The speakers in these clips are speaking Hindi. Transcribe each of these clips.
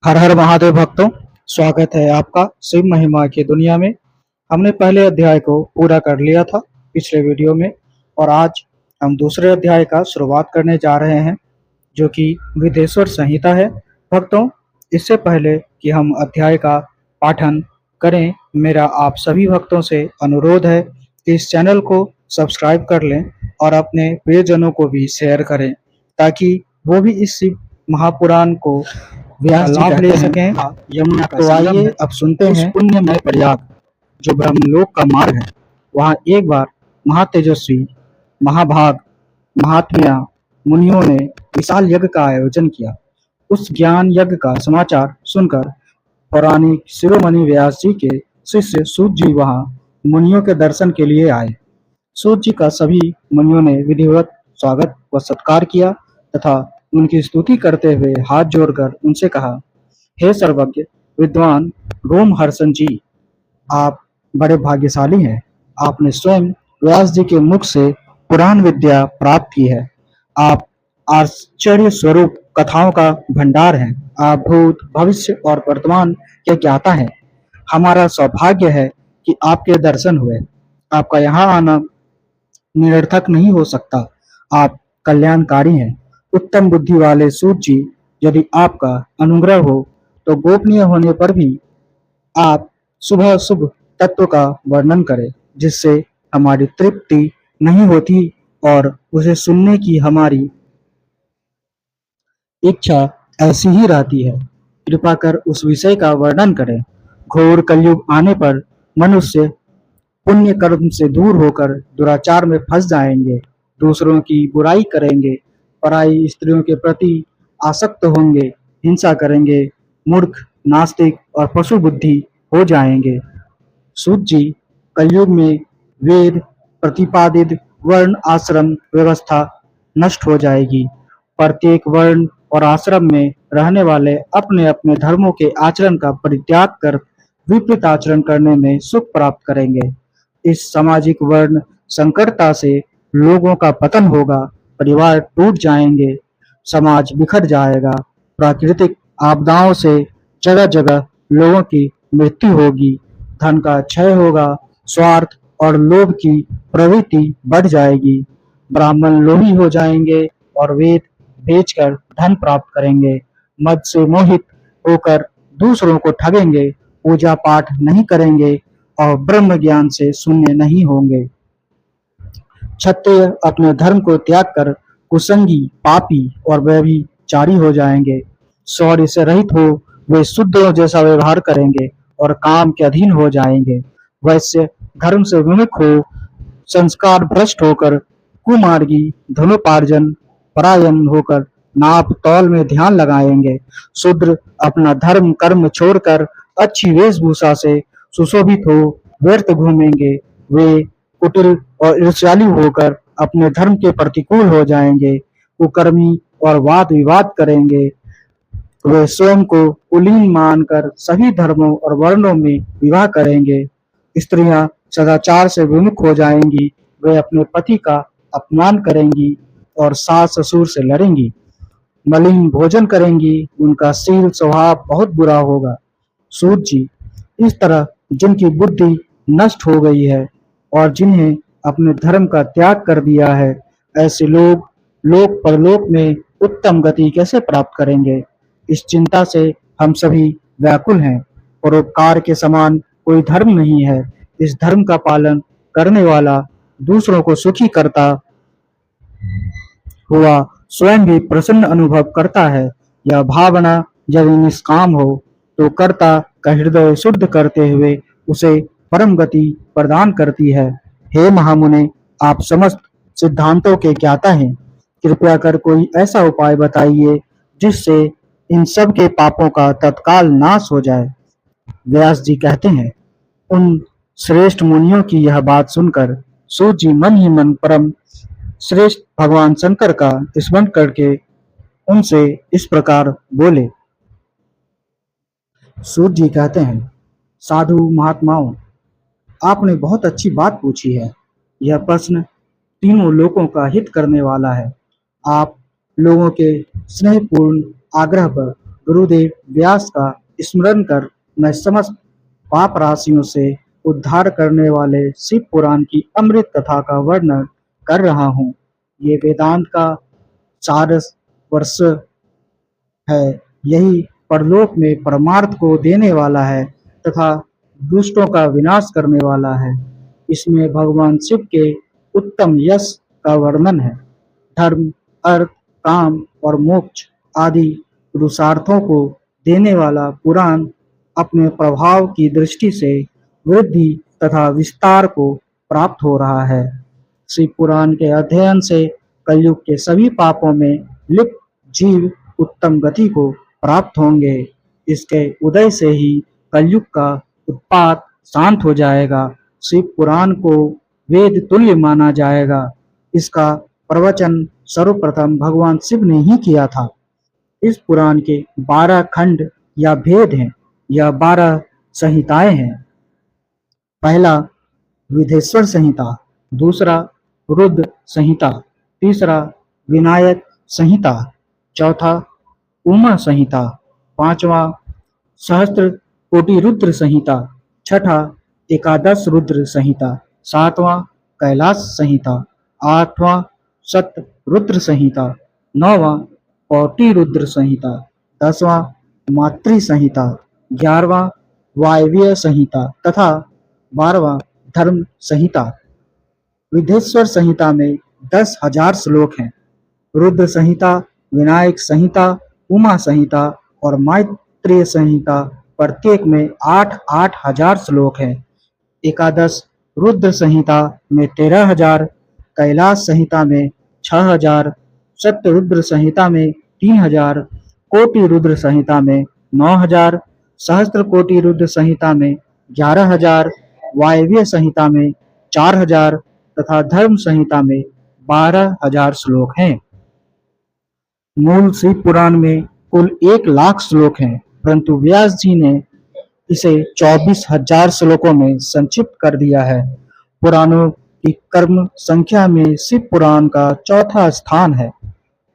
हर हर महादेव भक्तों, स्वागत है आपका शिव महिमा की दुनिया में। हमने पहले अध्याय को पूरा कर लिया था पिछले वीडियो में और आज हम दूसरे अध्याय का शुरुआत करने जा रहे हैं जो कि विदेश्वर संहिता है। भक्तों, इससे पहले कि हम अध्याय का पाठन करें, मेरा आप सभी भक्तों से अनुरोध है कि इस चैनल को सब्सक्राइब कर लें और अपने प्रियजनों को भी शेयर करें ताकि वो भी इस शिव महापुराण को व्यास जी लाभ ले सकें। यमुना का तो आइए अब सुनते हैं पुण्यमय प्रयाग जो ब्रह्मलोक का मार्ग है। वहाँ एक बार महातेजस्वी महाभाग महात्म्या मुनियों ने विशाल यज्ञ का आयोजन किया। उस ज्ञान यज्ञ का समाचार सुनकर पौराणिक शिरोमणि व्यास जी के शिष्य सूत जी वहां मुनियों के दर्शन के लिए आए। सूत जी का सभी मुनियों ने विधिवत स्वागत व सत्कार किया तथा उनकी स्तुति करते हुए हाथ जोड़कर उनसे कहा, हे सर्वज्ञ विद्वान रोमहर्षण जी, आप बड़े भाग्यशाली हैं। आपने स्वयं व्यास जी के मुख से पुराण विद्या प्राप्त की है। आप आश्चर्य स्वरूप कथाओं का भंडार हैं। आप भूत भविष्य और वर्तमान के ज्ञाता हैं। हमारा सौभाग्य है कि आपके दर्शन हुए। आपका यहाँ आना निरर्थक नहीं हो सकता। आप कल्याणकारी हैं। उत्तम बुद्धि वाले सूत जी, यदि आपका अनुग्रह हो तो गोपनीय होने पर भी आप सुबह शुभ तत्व का वर्णन करें जिससे हमारी तृप्ति नहीं होती और उसे सुनने की हमारी इच्छा ऐसी ही रहती है। कृपा कर उस विषय का वर्णन करें। घोर कलयुग आने पर मनुष्य पुण्य कर्म से दूर होकर दुराचार में फंस जाएंगे, दूसरों की बुराई करेंगे, पराई स्त्रियों के प्रति आसक्त होंगे, हिंसा करेंगे, मूर्ख नास्तिक और पशु बुद्धि हो जाएंगे। सूत जी, कलयुग में वेद प्रतिपादित वर्ण आश्रम व्यवस्था नष्ट हो जाएगी। प्रत्येक वर्ण और आश्रम में रहने वाले अपने अपने धर्मों के आचरण का परित्याग कर विपरीत आचरण करने में सुख प्राप्त करेंगे। इस सामाजिक वर्ण संकटता से लोगों का पतन होगा, परिवार टूट जाएंगे, समाज बिखर जाएगा, प्राकृतिक आपदाओं से जगह जगह लोगों की मृत्यु होगी, धन का क्षय होगा, स्वार्थ और लोभ की प्रवृत्ति बढ़ जाएगी, ब्राह्मण लोभी हो जाएंगे और वेद बेचकर धन प्राप्त करेंगे, मद से मोहित होकर दूसरों को ठगेंगे, पूजा पाठ नहीं करेंगे और ब्रह्म ज्ञान से शून्य नहीं होंगे। क्षत्रिय अपने धर्म को त्याग कर कुसंगी, पापी और व्यभिचारी हो जाएंगे। शौर्य से रहित हो वे शुद्रों जैसा व्यवहार करेंगे और काम के अधीन हो जाएंगे। वैश्य धर्म से विमुख हो संस्कार भ्रष्ट होकर कुमार्गी, धनोपार्जन परायण होकर नाप तौल में ध्यान लगाएंगे। शूद्र अपना धर्म कर्म छोड़कर अच्छी वेशभूषा से सुशोभित हो व्यर्थ घूमेंगे। वे कुटिल और ईर्ष्यालु होकर अपने धर्म के प्रतिकूल हो जाएंगे, कुकर्मी और वाद विवाद करेंगे। वे स्वयं को कुलीन मानकर सभी धर्मों और वर्णों में विवाह करेंगे। स्त्रियां सदाचार से विमुख हो जाएंगी। वे अपने पति का अपमान करेंगी और सास ससुर से लड़ेंगी, मलिन भोजन करेंगी, उनका शील स्वभाव बहुत बुरा होगा। सूत जी, इस तरह जिनकी बुद्धि नष्ट हो गई है और जिन्हें अपने धर्म का त्याग कर दिया है, ऐसे लोग लोक परलोक में उत्तम गति कैसे प्राप्त करेंगे? इस चिंता से हम सभी व्याकुल हैं। परोपकार के समान कोई धर्म नहीं है। इस धर्म का पालन करने वाला दूसरों को सुखी करता हुआ स्वयं भी प्रसन्न अनुभव करता है। यह भावना यदि निष्काम हो तो कर्ता का हृदय शुद्ध करते हुए उसे परम गति प्रदान करती है। हे महामुने, आप समस्त सिद्धांतों के ज्ञाता हैं। कृपया कर कोई ऐसा उपाय बताइए जिससे इन सब के पापों का तत्काल नाश हो जाए। व्यास जी कहते हैं, उन श्रेष्ठ मुनियों की यह बात सुनकर सूत जी मन ही मन परम श्रेष्ठ भगवान शंकर का स्मरण करके उनसे इस प्रकार बोले। सूत जी कहते हैं, साधु महात्माओं, आपने बहुत अच्छी बात पूछी है। यह प्रश्न तीनों लोगों का हित करने वाला है। आप लोगों के स्नेहपूर्ण आग्रह पर गुरुदेव व्यास का स्मरण कर मैं समस्त पाप राशियों से उद्धार करने वाले शिव पुराण की अमृत कथा का वर्णन कर रहा हूँ। ये वेदांत का सारस वर्ष है। यही परलोक में परमार्थ को देने वाला है तथा दुष्टों का विनाश करने वाला है। इसमें भगवान शिव के उत्तम यश का वर्णन है। धर्म, अर्थ, काम और मोक्ष आदि पुरुषार्थों को देने वाला पुराण अपने प्रभाव की दृष्टि से वृद्धि तथा विस्तार को प्राप्त हो रहा है। शिव पुराण के अध्ययन से कलयुग के सभी पापों में लिप्त जीव उत्तम गति को प्राप्त होंगे। इसके उदय से ही कलयुग का उत्पात शांत हो जाएगा। शिव पुराण को वेद तुल्य माना जाएगा। इसका प्रवचन सर्वप्रथम भगवान शिव ने ही किया था। इस पुराण के 12 खंड या भेद हैं या 12 संहिताएं हैं। पहला विधेश्वर संहिता, दूसरा रुद्र संहिता, तीसरा विनायक संहिता, चौथा उमा संहिता, पांचवा सहस्त्र कोटि रुद्र संहिता, छठा एकादश रुद्र संहिता, सातवां कैलाश संहिता, आठवां सत रुद्र संहिता, नौवां कोटि रुद्र संहिता, दसवां मातृ संहिता, 11वां वायव्य संहिता तथा 12वां धर्म संहिता। विधेश्वर संहिता में 10,000 श्लोक हैं। रुद्र संहिता, विनायक संहिता, उमा संहिता और मैत्रेय संहिता प्रत्येक में 8-8 हजार श्लोक हैं। एकादश रुद्र संहिता में 13,000, कैलाश संहिता में 6,000, सत्य रुद्र संहिता में 3,000, कोटि रुद्र संहिता में 9,000, सहस्त्र कोटि रुद्र संहिता में 11,000, वायव्य संहिता में 4,000 तथा धर्म संहिता में 12,000 श्लोक हैं। मूल शिव पुराण में कुल 1,00,000 श्लोक हैं, परंतु व्यास जी ने इसे 24,000 श्लोकों में संक्षिप्त कर दिया है। पुराणों की कर्म संख्या में शिव पुराण का चौथा स्थान है,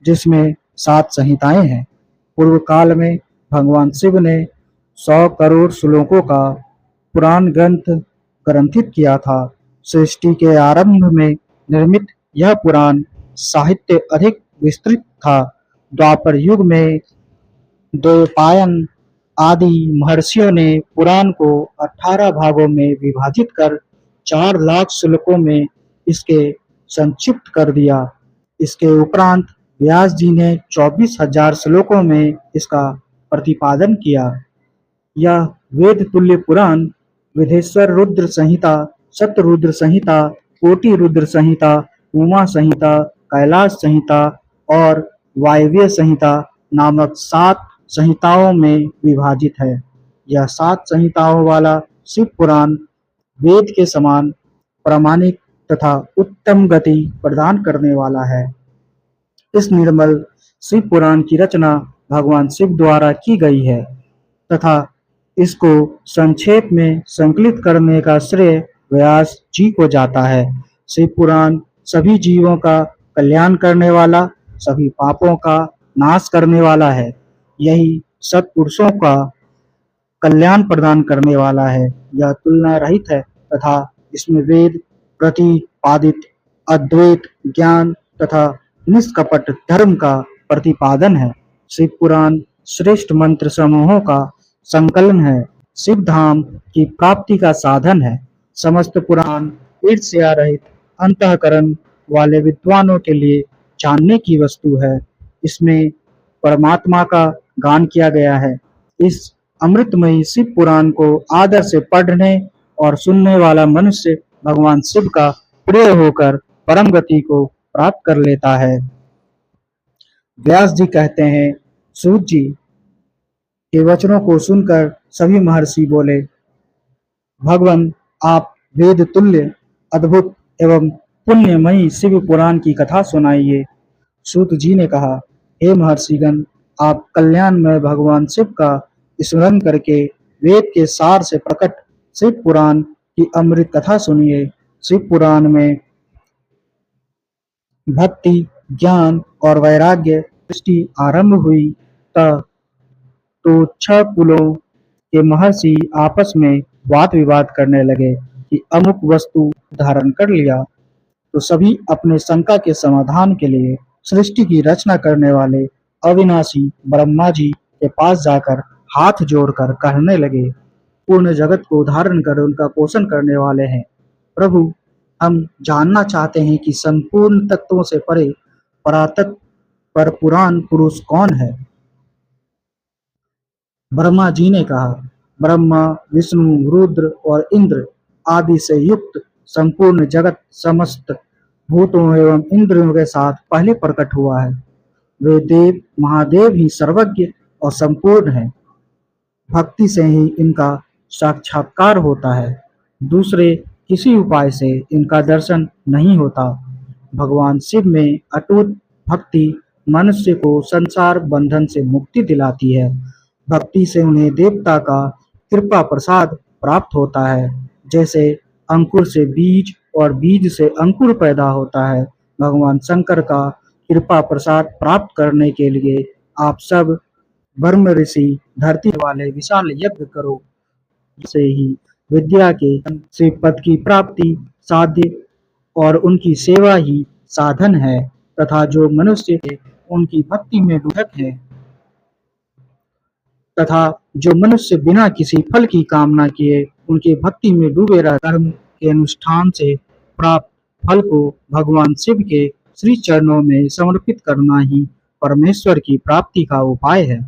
जिसमें 7 संहिताएं हैं। पूर्व काल में भगवान शिव ने 100 करोड़ श्लोकों का पुराण ग्रंथ ग्रंथित किया था। सृष्टि के आरंभ में निर्मित यह पुराण साहित्य अधिक विस्तृत था। द्वापर युग में द्वैपायन आदि महर्षियों ने पुराण को 18 भागों में विभाजित कर 4,00,000 श्लोकों में इसके संक्षिप्त कर दिया। इसके उपरांत व्यास जी ने 24,000 श्लोकों में इसका प्रतिपादन किया। यह वेद तुल्य पुराण विधेश्वर रुद्र संहिता, सतरुद्र संहिता, कोटि रुद्र संहिता, उमा संहिता, कैलाश संहिता और वायव्य संहिता नामक 7 संहिताओं में विभाजित है। यह 7 संहिताओं वाला शिव पुराण वेद के समान प्रामाणिक तथा उत्तम गति प्रदान करने वाला है। इस निर्मल शिव पुराण की रचना भगवान शिव द्वारा की गई है तथा इसको संक्षेप में संकलित करने का श्रेय व्यास जी को जाता है। शिव पुराण सभी जीवों का कल्याण करने वाला, सभी पापों का नाश करने वाला है। यही सत्पुरुषों का कल्याण प्रदान करने वाला है। यह तुलना रहित है तथा इसमें वेद प्रतिपादित अद्वैत ज्ञान तथा निष्कपट धर्म का प्रतिपादन है। शिव पुराण श्रेष्ठ मंत्र समूहों का संकलन है। शिव धाम की प्राप्ति का साधन है। समस्त पुराण ईर्ष्या रहित अंतःकरण वाले विद्वानों के लिए जानने की वस्तु है। इसमें परमात्मा का गान किया गया है। इस अमृतमयी शिव पुराण को आदर से पढ़ने और सुनने वाला मनुष्य भगवान शिव का प्रिय होकर परम गति को प्राप्त कर लेता है। व्यास जी कहते हैं, सूत जी के वचनों को सुनकर सभी महर्षि बोले, भगवान आप वेद तुल्य अद्भुत एवं पुण्यमयी शिव पुराण की कथा सुनाइए। सूत जी ने कहा, हे महर्षिगण, आप कल्याणमय भगवान शिव का स्मरण करके वेद के सार से प्रकट शिव पुराण की अमृत कथा सुनिए। शिव पुराण में भक्ति, ज्ञान और वैराग्य सृष्टि आरंभ हुई तब तो 6 कुलों के महर्षि आपस में वाद विवाद करने लगे कि अमुक वस्तु धारण कर लिया तो सभी अपने शंका के समाधान के लिए सृष्टि की रचना करने वाले अविनाशी ब्रह्मा जी के पास जाकर हाथ जोड़कर कहने लगे, पूर्ण जगत को धारण कर उनका पोषण करने वाले हैं प्रभु। हम जानना चाहते हैं कि संपूर्ण तत्वों से परे परातत्व पर पुराण पुरुष कौन है। ब्रह्मा जी ने कहा, ब्रह्मा विष्णु रुद्र और इंद्र आदि से युक्त संपूर्ण जगत समस्त भूतों एवं इंद्रियों के साथ पहले प्रकट हुआ है। वे देव महादेव ही सर्वज्ञ और संपूर्ण है। भक्ति से ही इनका साक्षात्कार होता है, दूसरे किसी उपाय से इनका दर्शन नहीं होता। भगवान शिव में अटूट भक्ति मनुष्य को संसार बंधन से मुक्ति दिलाती है। भक्ति से उन्हें देवता का कृपा प्रसाद प्राप्त होता है। जैसे अंकुर से बीज और बीज से अंकुर पैदा होता है, भगवान शंकर का कृपा प्रसाद प्राप्त करने के लिए आप सब ब्रह्म ऋषि धरती वाले विशाल यज्ञ करो, से ही विद्या के से पद की प्राप्ति साध्य और उनकी सेवा ही साधन है। तथा जो मनुष्य उनकी भक्ति में डूबक है तथा जो मनुष्य बिना किसी फल की कामना किए उनकी भक्ति में डूबे रह कर्म के अनुष्ठान से प्राप्त फल को भगवान शिव के श्री चरणों में समर्पित करना ही परमेश्वर की प्राप्ति का उपाय है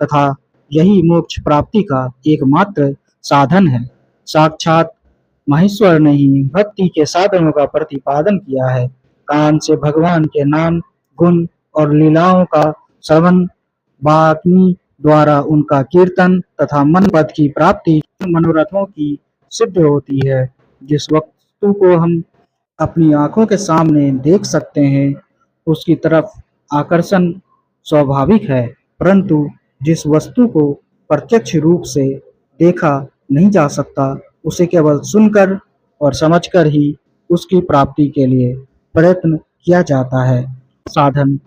तथा यही मोक्ष प्राप्ति का एकमात्र साधन है। साक्षात महेश्वर ने ही भक्ति के साधनों का प्रतिपादन किया है। कान से भगवान के नाम गुण और लीलाओं का श्रवण, वाग्मी द्वारा उनका कीर्तन तथा मन पद की प्राप्ति मनोरथों की सिद्ध होती है। जिस वस्तु को हम अपनी आंखों के सामने देख सकते हैं उसकी तरफ आकर्षण स्वाभाविक है, परंतु जिस वस्तु को प्रत्यक्ष रूप से देखा नहीं जा सकता उसे केवल सुनकर और समझकर ही उसकी प्राप्ति के लिए प्रयत्न किया जाता है। साधन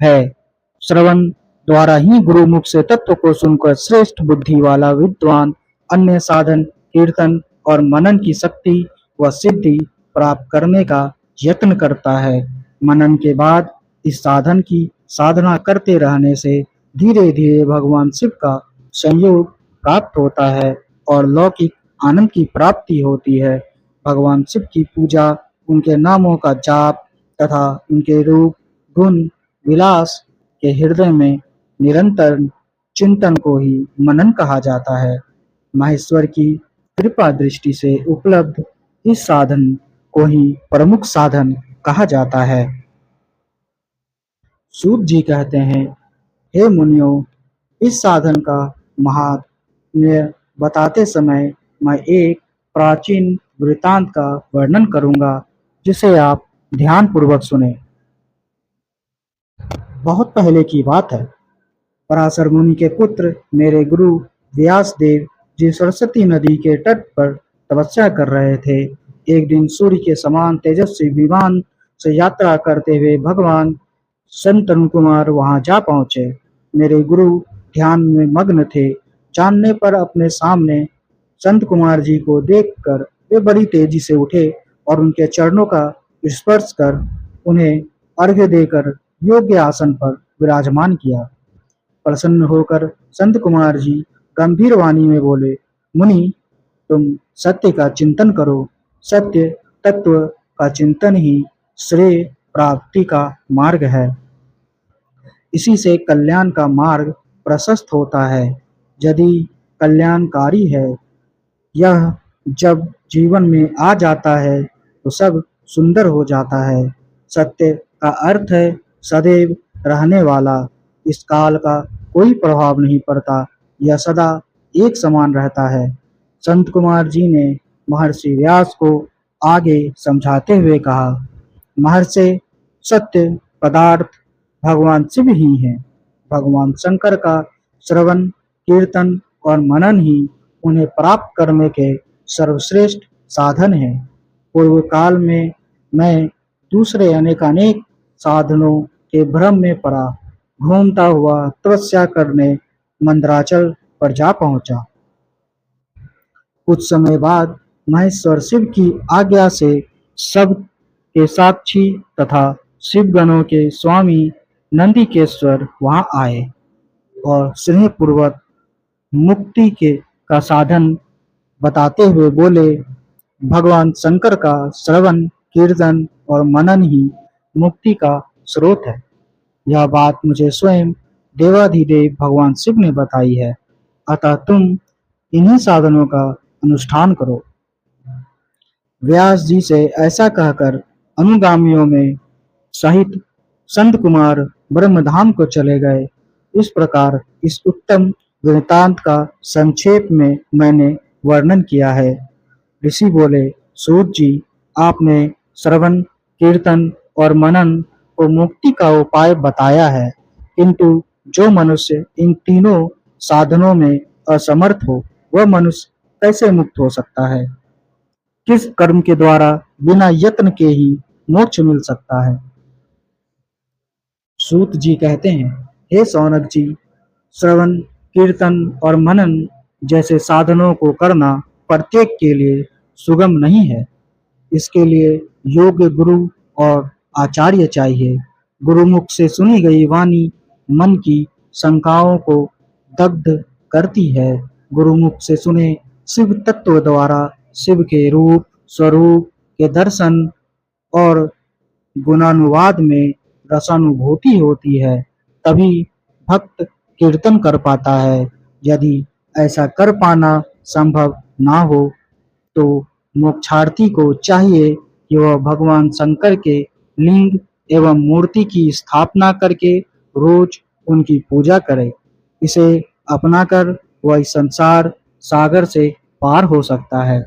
है श्रवण द्वारा ही गुरुमुख से तत्व को सुनकर श्रेष्ठ बुद्धि वाला विद्वान अन्य साधन कीर्तन और मनन की शक्ति व सिद्धि प्राप्त करने का यत्न करता है। मनन के बाद इस साधन की साधना करते रहने से धीरे धीरे भगवान शिव का संयोग प्राप्त होता है और लौकिक आनंद की प्राप्ति होती है। भगवान शिव की पूजा, उनके नामों का जाप तथा उनके रूप गुण विलास के हृदय में निरंतर चिंतन को ही मनन कहा जाता है। महेश्वर की कृपा दृष्टि से उपलब्ध इस साधन को ही प्रमुख साधन कहा जाता है। सूत जी कहते हैं, हे मुनियों, इस साधन का महात्म्य बताते समय मैं एक प्राचीन वृतांत का वर्णन करूंगा जिसे आप ध्यान पूर्वक सुने। बहुत पहले की बात है। पराशर मुनि के पुत्र मेरे गुरु व्यास देव जी सरस्वती नदी के तट पर तपस्या कर रहे थे। एक दिन सूर्य के समान तेजस्वी विमान से यात्रा करते हुए भगवान शंतनु कुमार वहां जा पहुंचे। मेरे गुरु ध्यान में मग्न थे। जानने पर अपने सामने संत कुमार जी को देखकर वे बड़ी तेजी से उठे और उनके चरणों का स्पर्श कर उन्हें अर्घ्य देकर योग्य आसन पर विराजमान किया। प्रसन्न होकर संत कुमार जी गंभीर वाणी में बोले, मुनि, तुम सत्य का चिंतन करो। सत्य तत्व का चिंतन ही श्रेय प्राप्ति का मार्ग है। इसी से कल्याण का मार्ग प्रशस्त होता है। यदि कल्याणकारी है यह जब जीवन में आ जाता है तो सब सुंदर हो जाता है। सत्य का अर्थ है सदैव रहने वाला। इस काल का कोई प्रभाव नहीं पड़ता, यह सदा एक समान रहता है। संत कुमार जी ने महर्षि व्यास को आगे समझाते हुए कहा, महर्षि, सत्य पदार्थ भगवान शिव ही हैं। भगवान शंकर का श्रवण कीर्तन और मनन ही उन्हें प्राप्त करने के सर्वश्रेष्ठ साधन है। पूर्व काल में मैं दूसरे अनेक साधनों के भ्रम में पड़ा घूमता हुआ तपस्या करने मंदराचल पर जा पहुंचा। कुछ समय बाद महेश्वर शिव की आज्ञा से सब के साक्षी तथा शिवगणों के स्वामी नंदिकेश्वर वहां आए और स्नेहपूर्वक मुक्ति के का साधन बताते हुए बोले, भगवान शंकर का श्रवण, कीर्तन और मनन ही मुक्ति का स्रोत है। यह बात मुझे स्वयं देवाधिदेव भगवान शिव ने बताई है, अतः तुम इन्हीं साधनों का अनुष्ठान करो। व्यास जी से ऐसा कहकर अनुगामियों में सहित संत कुमार ब्रह्मधाम को चले गए। इस प्रकार इस उत्तम वृत्तांत का संक्षेप में मैंने वर्णन किया है। ऋषि बोले, सूत जी, आपने श्रवण, कीर्तन और मनन को मुक्ति का उपाय बताया है, किंतु जो मनुष्य इन तीनों साधनों में असमर्थ हो, वह मनुष्य कैसे मुक्त हो सकता है? किस कर्म के द्वारा बिना यत्न के ही मोक्ष मिल सकता है? सूत जी कहते हैं, हे सौनक जी, श्रवण, कीर्तन और मनन जैसे साधनों को करना प्रत्येक के लिए सुगम नहीं है। इसके लिए योग्य गुरु और आचार्य चाहिए। गुरुमुख से सुनी गई वाणी मन की शंकाओं को दग्ध करती है। गुरुमुख से सुने शिव तत्व द्वारा शिव के रूप, स्वरूप के दर्शन और गुणानुवाद में रसानुभूति होती है, तभी भक्त कीर्तन कर पाता है। यदि ऐसा कर पाना संभव ना हो तो मोक्षार्थी को चाहिए कि वह भगवान शंकर के लिंग एवं मूर्ति की स्थापना करके रोज उनकी पूजा करे। इसे अपनाकर वह इस संसार सागर से पार हो सकता है।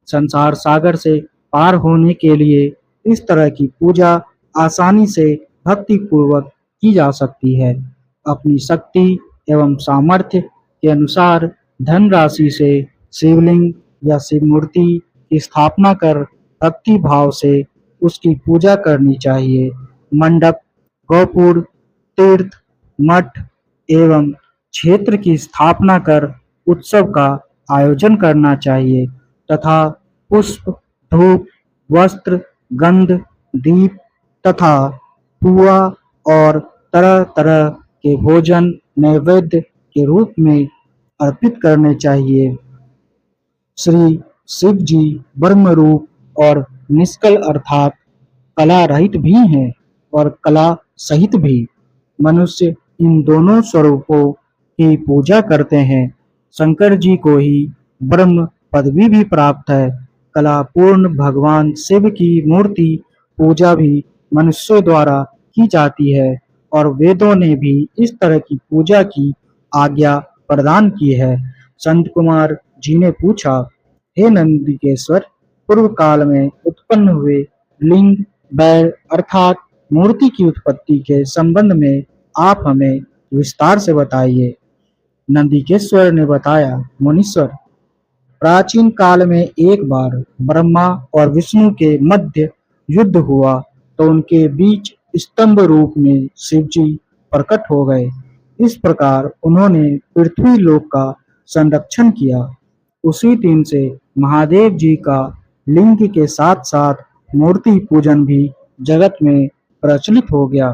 संसार सागर से पार होने के लिए इस तरह की पूजा आसानी से भक्ति पूर्वक की जा सकती है। अपनी शक्ति एवं सामर्थ्य के अनुसार धनराशि से शिवलिंग या शिव मूर्ति की स्थापना कर भक्ति भाव से उसकी पूजा करनी चाहिए। मंडप, गौपुर, तीर्थ, मठ एवं क्षेत्र की स्थापना कर उत्सव का आयोजन करना चाहिए तथा पुष्प, धूप, वस्त्र, गंध, दीप तथा पुआ और तरह तरह के भोजन नैवेद्य के रूप में अर्पित करने चाहिए। श्री शिव जी ब्रह्म रूप और निष्कल अर्थात कला रहित भी हैं और कला सहित भी। मनुष्य इन दोनों स्वरूपों की पूजा करते हैं। शंकर जी को ही ब्रह्म पदवी भी प्राप्त है। कला पूर्ण भगवान शिव की मूर्ति पूजा भी मनुष्यों द्वारा की जाती है और वेदों ने भी इस तरह की पूजा की आज्ञा प्रदान की है। संत कुमार जी ने पूछा, हे नंदिकेश्वर, पूर्व काल में उत्पन्न हुए लिंग, बैल अर्थात मूर्ति की उत्पत्ति के संबंध में आप हमें विस्तार से बताइए। नंदिकेश्वर ने बताया, मुनीश्वर, प्राचीन काल में एक बार ब्रह्मा और विष्णु के मध्य युद्ध हुआ तो उनके बीच स्तंभ रूप में शिवजी प्रकट हो गए। इस प्रकार उन्होंने पृथ्वी लोक का संरक्षण किया। उसी दिन से महादेव जी का लिंग के साथ साथ मूर्ति पूजन भी जगत में प्रचलित हो गया।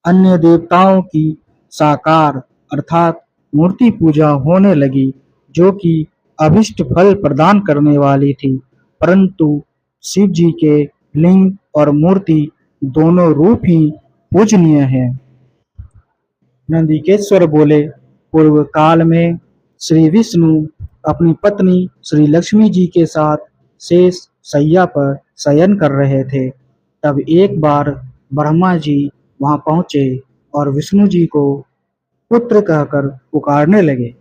अन्य देवताओं की साकार अर्थात मूर्ति पूजा होने लगी, जो कि अभिष्ट फल प्रदान करने वाली थी, परंतु शिव जी के लिंग और मूर्ति दोनों रूप ही पूजनीय हैं। नंदिकेश्वर बोले, पूर्व काल में श्री विष्णु अपनी पत्नी श्री लक्ष्मी जी के साथ शेष शैया पर शयन कर रहे थे। तब एक बार ब्रह्मा जी वहां पहुंचे और विष्णु जी को पुत्र कहकर पुकारने लगे।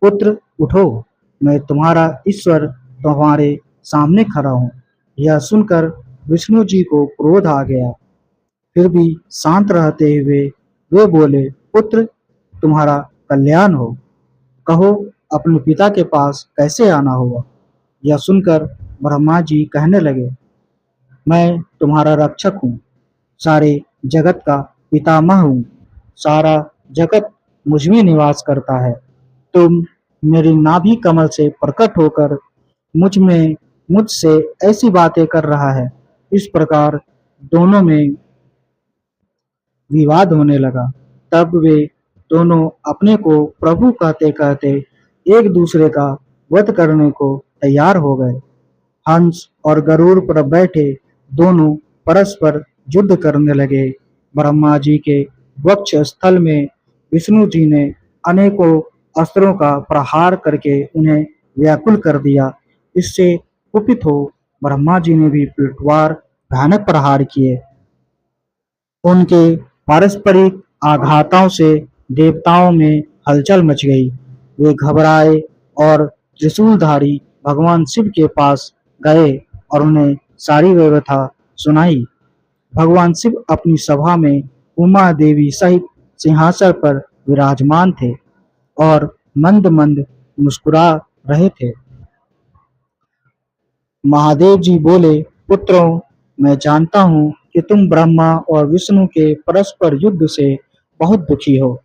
पुत्र उठो, मैं तुम्हारा ईश्वर तुम्हारे सामने खड़ा हूँ। यह सुनकर विष्णु जी को क्रोध आ गया। फिर भी शांत रहते हुए वे बोले, पुत्र, तुम्हारा कल्याण हो। कहो, अपने पिता के पास कैसे आना हुआ? यह सुनकर ब्रह्मा जी कहने लगे, मैं तुम्हारा रक्षक हूँ, सारे जगत का पितामह हूँ। सारा जगत मुझ में निवास करता है। तुम मेरी नाभि कमल से प्रकट होकर मुझसे ऐसी बातें कर रहा है। इस प्रकार दोनों में विवाद होने लगा। तब वे दोनों अपने को प्रभु कहते कहते एक दूसरे का वध करने को तैयार हो गए। हंस और गरुड़ पर बैठे दोनों परस्पर युद्ध करने लगे। ब्रह्मा जी के वक्ष स्थल में विष्णु जी ने अनेकों अस्त्रों का प्रहार करके उन्हें व्याकुल कर दिया। इससे कुपित हो ब्रह्मा जी ने भी पलटवार भयानक प्रहार किए। उनके पारस्परिक आघातों से देवताओं में हलचल मच गई। वे घबराए और त्रिशूलधारी भगवान शिव के पास गए और उन्हें सारी व्यवस्था सुनाई। भगवान शिव अपनी सभा में उमा देवी सहित सिंहासन पर विराजमान थे और मंद मंद मुस्कुरा रहे थे। महादेव जी बोले, पुत्रों, मैं जानता हूँ कि तुम ब्रह्मा और विष्णु के परस्पर युद्ध से बहुत दुखी हो।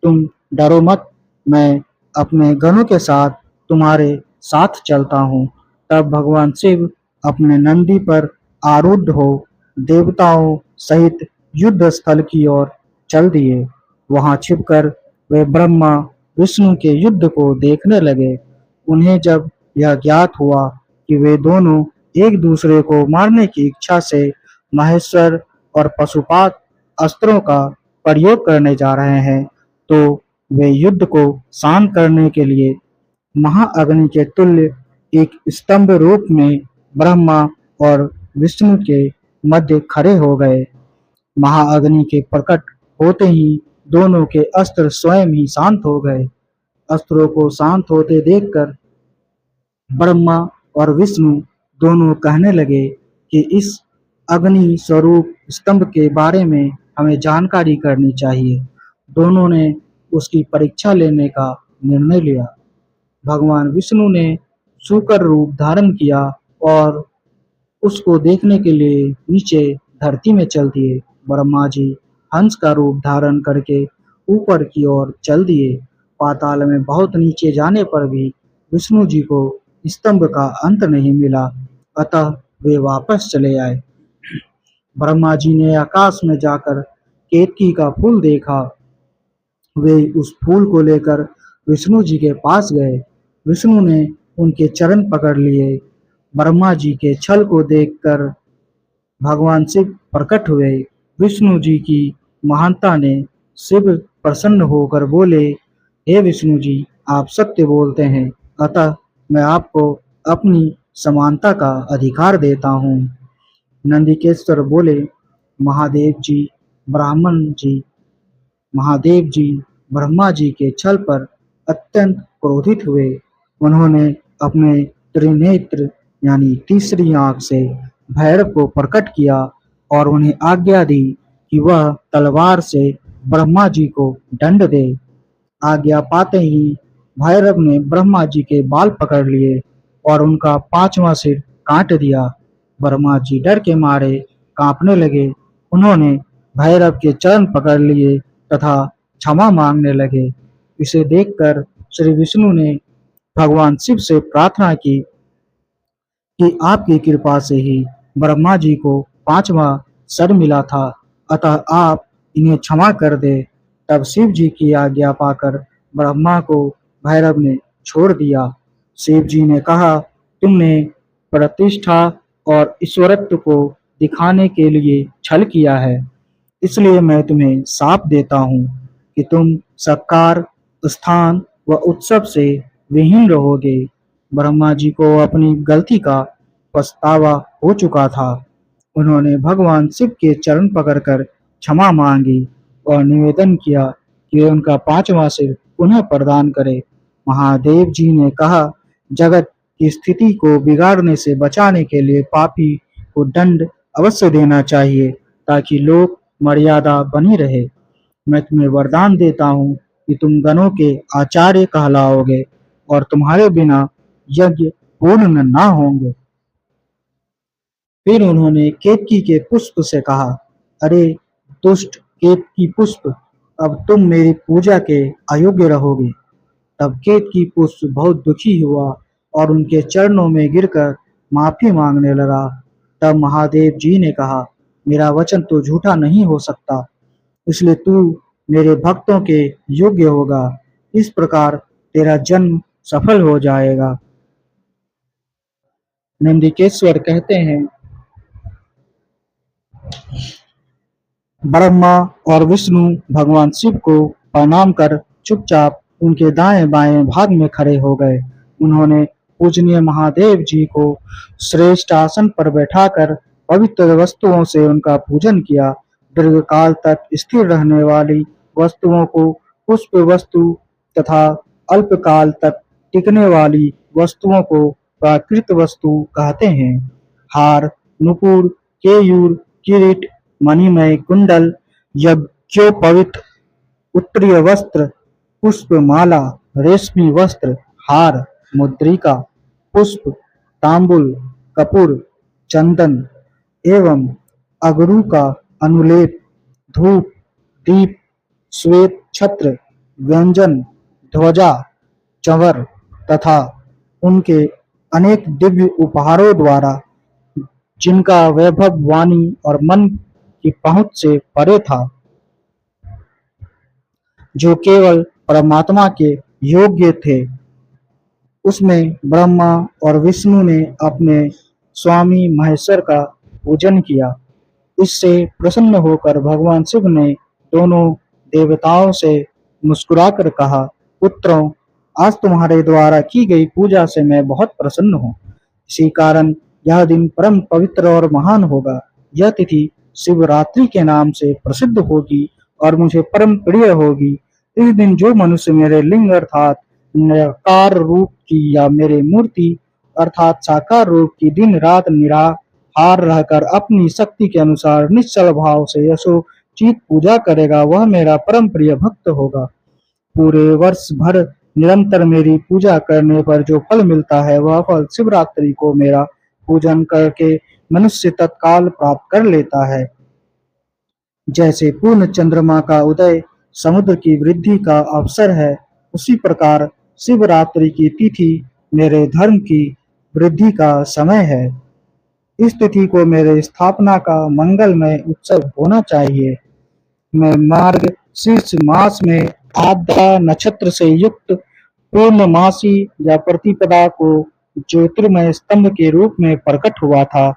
तुम डरो मत, मैं अपने गणों के साथ तुम्हारे साथ चलता हूँ। तब भगवान शिव अपने नंदी पर आरूढ़ हो देवताओं सहित युद्ध स्थल की ओर चल दिए। वहां छिपकर वे ब्रह्मा विष्णु के युद्ध को देखने लगे। उन्हें जब यह ज्ञात हुआ कि वे दोनों एक दूसरे को मारने की इच्छा से महेश्वर और पशुपात अस्त्रों का प्रयोग करने जा रहे हैं, तो वे युद्ध को शांत करने के लिए महाअग्नि के तुल्य एक स्तंभ रूप में ब्रह्मा और विष्णु के मध्य खड़े हो गए। महाअग्नि के प्रकट होते ही दोनों के अस्त्र स्वयं ही शांत हो गए। अस्त्रों को शांत होते देखकर ब्रह्मा और विष्णु दोनों कहने लगे कि इस अग्नि स्वरूप स्तंभ के बारे में हमें जानकारी करनी चाहिए। दोनों ने उसकी परीक्षा लेने का निर्णय लिया। भगवान विष्णु ने शूकर रूप धारण किया और उसको देखने के लिए नीचे धरती में चल दिए। ब्रह्मा जी हंस का रूप धारण करके ऊपर की ओर चल दिए। पाताल में बहुत नीचे जाने पर भी विष्णु जी को स्तंभ का अंत नहीं मिला, अतः वे वापस चले आए। ब्रह्मा जी ने आकाश में जाकर केतकी का फूल देखा। वे उस फूल को लेकर विष्णु जी के पास गए। विष्णु ने उनके चरण पकड़ लिए। ब्रह्मा जी के छल को देखकर भगवान शिव प्रकट हुए। विष्णु जी की महानता ने शिव प्रसन्न होकर बोले, हे विष्णु जी, आप सत्य बोलते हैं, अतः मैं आपको अपनी समानता का अधिकार देता हूँ। नंदिकेश्वर बोले, महादेव जी ब्राह्मण जी महादेव जी ब्रह्मा जी के छल पर अत्यंत क्रोधित हुए। उन्होंने अपने त्रिनेत्र यानी तीसरी आंख से भैरव को प्रकट किया और उन्हें आज्ञा दी कि वह तलवार से ब्रह्मा जी को दंड दे। आज्ञा पाते ही भैरव ने ब्रह्मा जी के बाल पकड़ लिए और उनका पांचवा सिर काट दिया। ब्रह्मा जी डर के मारे कांपने लगे। उन्होंने भैरव के चरण पकड़ लिए तथा क्षमा मांगने लगे। इसे देखकर श्री विष्णु ने भगवान शिव से प्रार्थना की कि आपकी कृपा से ही ब्रह्मा जी को पांचवा सर मिला था, अतः आप इन्हें क्षमा कर दे। तब शिव जी की आज्ञा पाकर ब्रह्मा को भैरव ने छोड़ दिया। शिव जी ने कहा, तुमने प्रतिष्ठा और ईश्वरत्व को दिखाने के लिए छल किया है, इसलिए मैं तुम्हें शाप देता हूँ कि तुम सत्कार, स्थान व उत्सव से विहीन रहोगे। ब्रह्मा जी को अपनी गलती का पछतावा हो चुका था। उन्होंने भगवान शिव के चरण पकड़कर क्षमा मांगी और निवेदन किया कि उनका पांचवा सिर पुनः प्रदान करे। महादेव जी ने कहा, जगत की स्थिति को बिगाड़ने से बचाने के लिए पापी को दंड अवश्य देना चाहिए ताकि लोक मर्यादा बनी रहे। मैं तुम्हें वरदान देता हूँ कि तुम गणों के आचार्य कहलाओगे और तुम्हारे बिना यज्ञ पूर्ण न होंगे। फिर उन्होंने केतकी के पुष्प से कहा, अरे दुष्ट केतकी पुष्प, अब तुम मेरी पूजा के अयोग्य रहोगे। तब केतकी पुष्प बहुत दुखी हुआ और उनके चरणों में गिरकर माफी मांगने लगा। तब महादेव जी ने कहा, मेरा वचन तो झूठा नहीं हो सकता, इसलिए तू मेरे भक्तों के योग्य होगा। इस प्रकार तेरा जन्म सफल हो जाएगा। नंदिकेश्वर कहते हैं, ब्रह्मा और विष्णु भगवान शिव को प्रणाम कर चुपचाप उनके दाएं बाएं भाग में खड़े हो गए। उन्होंने पूजनीय महादेव जी को श्रेष्ठ आसन पर बैठाकर पवित्र वस्तुओं से उनका पूजन किया। दीर्घकाल तक स्थिर रहने वाली वस्तुओं को पुष्प वस्तु तथा अल्पकाल तक टिकने वाली वस्तुओं को प्राकृत वस्तु कहते हैं। हार, नुपुर, केयूर, किरीट, मणिमय कुंडल, यज्ञोपवीत, उत्तरीय वस्त्र, पुष्पमाला, रेशमी वस्त्र, हार, मुद्रिका, पुष्प, तांबुल, कपूर, चंदन एवं अगरू का अनुलेप, धूप, दीप, श्वेत छत्र, व्यंजन, ध्वजा, चंवर तथा उनके अनेक दिव्य उपहारों द्वारा जिनका वैभव वाणी और मन की पहुंच से परे था, जो केवल परमात्मा के योग्य थे, उसमें ब्रह्मा और विष्णु ने अपने स्वामी महेश्वर का पूजन किया। इससे प्रसन्न होकर भगवान शिव ने दोनों देवताओं से मुस्कुराकर कहा, पुत्रों, आज तुम्हारे द्वारा की गई पूजा से मैं बहुत प्रसन्न हूँ। इसी कारण यह दिन परम पवित्र और महान होगा। यह तिथि शिवरात्रि के नाम से प्रसिद्ध होगी और मुझे परम प्रिय होगी। इस दिन जो मनुष्य मेरे लिंग अर्थात निराकार रूप की या मेरे मूर्ति अर्थात साकार रूप की दिन रात निराहार रहकर अपनी शक्ति के अनुसार निश्चल भाव से यशोचित पूजा करेगा, वह मेरा परम प्रिय भक्त होगा। पूरे वर्ष भर निरंतर मेरी पूजा करने पर जो फल मिलता है, वह फल शिवरात्रि को मेरा पूजन करके मनुष्य तत्काल प्राप्त कर लेता है। जैसे पूर्ण चंद्रमा का उदय समुद्र की वृद्धि का अवसर है, उसी प्रकार शिवरात्रि की तिथि मेरे धर्म की वृद्धि का समय है। इस तिथि को मेरे स्थापना का मंगलमय उत्सव होना चाहिए। मैं मार्ग शीर्ष मास में आद्रा नक्षत्र से युक्त पूर्णमासी या प्रतिपदा को ज्योतिर्मय स्तंभ के रूप में प्रकट हुआ था।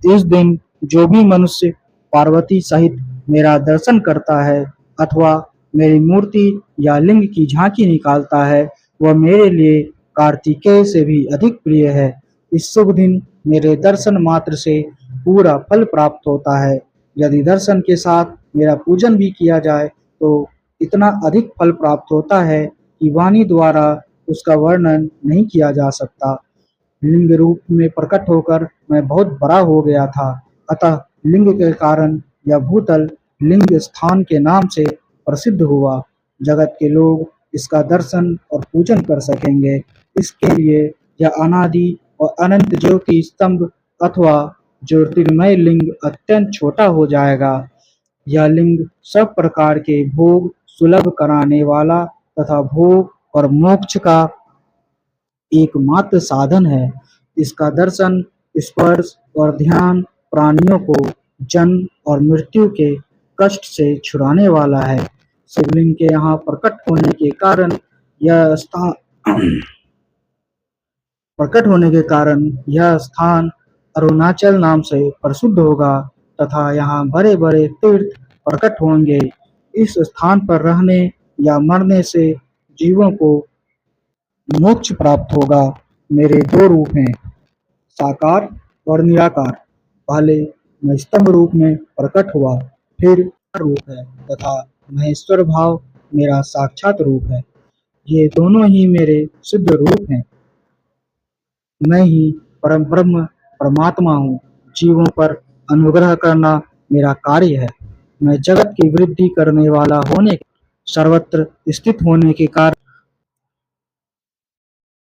इस दिन जो भी मनुष्य पार्वती सहित मेरा दर्शन करता है अथवा मेरी मूर्ति या लिंग की झांकी निकालता है, वह मेरे लिए कार्तिकेय से भी अधिक प्रिय है। इस शुभ दिन मेरे दर्शन मात्र से पूरा फल प्राप्त होता है। यदि दर्शन के साथ मेरा पूजन भी किया जाए तो इतना अधिक फल प्राप्त होता है कि वाणी द्वारा उसका वर्णन नहीं किया जा सकता। लिंग रूप में प्रकट होकर मैं बहुत बड़ा हो गया था, अतः लिंग के कारण यह भूतल लिंग स्थान के नाम से प्रसिद्ध हुआ। जगत के लोग इसका दर्शन और पूजन कर सकेंगे। इसके लिए यह अनादि और अनंत ज्योति स्तंभ अथवा ज्योतिर्मय लिंग अत्यंत छोटा हो जाएगा। यह लिंग सब प्रकार के भोग सुलभ कराने वाला तथा भोग और मोक्ष का एकमात्र साधन है। इसका दर्शन, स्पर्श और ध्यान प्राणियों को जन्म और मृत्यु के कष्ट से छुड़ाने वाला है। शिवलिंग के यहाँ प्रकट होने के कारण यह स्थान अरुणाचल नाम से प्रसिद्ध होगा तथा यहाँ बड़े बड़े तीर्थ प्रकट होंगे। इस स्थान पर रहने या मरने से जीवों को मोक्ष प्राप्त होगा। मेरे दो रूप हैं, साकार और निराकार। पहले मैं स्तंभ रूप में प्रकट हुआ, फिर रूप है तथा महेश्वर भाव मेरा साक्षात रूप है। ये दोनों ही मेरे सिद्ध रूप हैं। मैं ही परम ब्रह्म परमात्मा हूँ। जीवों पर अनुग्रह करना मेरा कार्य है। मैं जगत की वृद्धि करने वाला होने, सर्वत्र स्थित होने के कारण